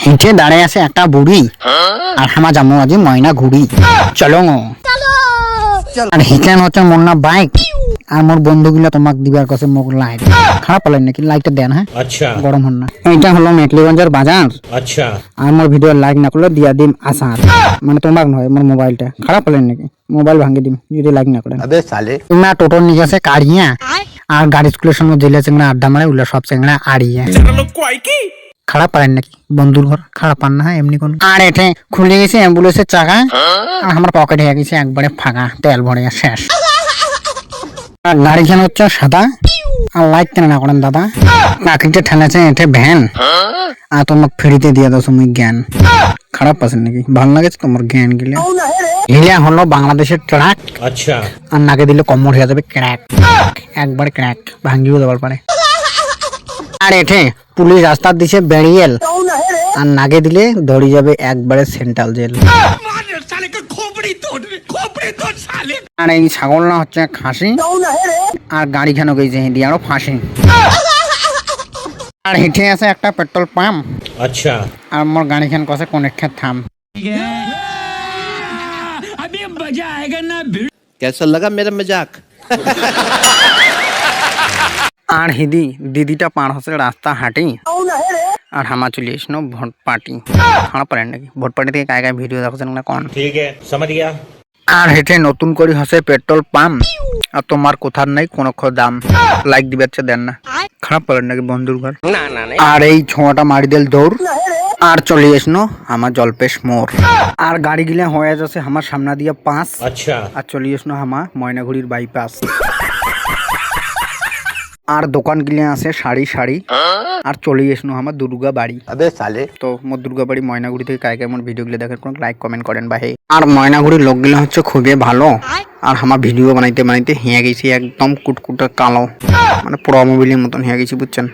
হেঁটে দাঁড়ায় আছে একটা বুড়ি আর আমার জামু আজি ময়না ঘুড়ি চলো আর হিচান হচ্ছে মোর না বাইক আর মোর বন্ধুগুলা তোমাক দিবার কাছে মোক লাইট খারাপ হলেন নাকি লাইটটা দেন হ্যাঁ আচ্ছা গরম হন না এইটা হলো মেটলিগঞ্জের বাজার আচ্ছা আর মোর ভিডিও লাইক না করলে দিয়া দিম আসার মানে তোমাক নয় মোর মোবাইলটা খারাপ হলেন নাকি মোবাইল ভাঙে দিম যদি লাইক না করেন अबे साले তোমরা টোটোর নিয়ে আছে কাড়িয়া আর গাড়ি স্কুলের সঙ্গে জেলে চেংড়া আড্ডা মারে উল্লা সব চেংড়া আড়িয়া খারাপ পারেন নাকি বন্ধুর ঘর খারাপ পান না এমনি কোন আর এঠে খুলে গেছে অ্যাম্বুলেন্সের চাকা আর আমার পকেটে হয়ে গেছে একবারে ফাঁকা তেল ভরে শেষ আর গাড়িখান হচ্ছে সাদা আর লাইট কেন না করেন দাদা নাকিটা ঠেলেছে এঠে ভ্যান আর তোমাকে ফ্রিতে দিয়ে দাও তুমি জ্ঞান খারাপ পাচ্ছেন নাকি ভালো লাগেছে তোমার জ্ঞান গিলে হিলা হলো বাংলাদেশের ট্রাক আচ্ছা আর নাকে দিলে কমর হয়ে যাবে ক্র্যাক একবার ক্র্যাক ভাঙ্গিও দেওয়ার পারে আর এঠে পুলিশ রাস্তা দিছে ব্যারিয়েল আর নাকে দিলে ধরে যাবে একবারে সেন্ট্রাল জেল আর এই ছাগল না হচ্ছে খাসি আর গাড়ি খানো গেছে হিন্দি আরো ফাঁসি আর হেঁটে আছে একটা পেট্রোল পাম্প আচ্ছা আর মোর গাড়ি খান কষে কোনেক থাম कैसा लगा मेरा मजाक আর হিদি দিদিটা পার হচ্ছে রাস্তা হাঁটি আর হামা চলে এসনো ভোট পার্টি খারাপ পারেন নাকি ভোট পার্টি থেকে কায় কায় ভিডিও দেখছেন না কোন ठीक है समझ गया আর হেঁটে নতুন করে হচ্ছে পেট্রোল পাম্প আর তোমার কোথার নাই কোনো দাম লাইক দিবে দেন না খারাপ পারেন নাকি বন্ধুর ঘর আর এই ছোঁয়াটা মারি দিল দৌড় আর চলে এসনো আমার জলপেশ মোড় আর গাড়ি গিলা হয়ে যাচ্ছে আমার সামনা দিয়ে পাঁচ अच्छा আর চলে এসনো আমার ময়নাগুড়ির বাইপাস আর দোকান গিলে আছে শাড়ি শাড়ি আর চলে এসনো আমার দুর্গা বাড়ি अबे साले তো মোর দুর্গা বাড়ি ময়নাগুড়ি থেকে কায় কেমন ভিডিওগুলো দেখেন কোন লাইক কমেন্ট করেন বা হে আর ময়নাগুড়ির লোকগুলো হচ্ছে খুবই ভালো আর আমার ভিডিও বানাইতে বানাইতে হিয়া গেছি একদম কুটকুটা কালো মানে পুরো মোবাইলের মতন হিয়া গেছি বুঝছেন।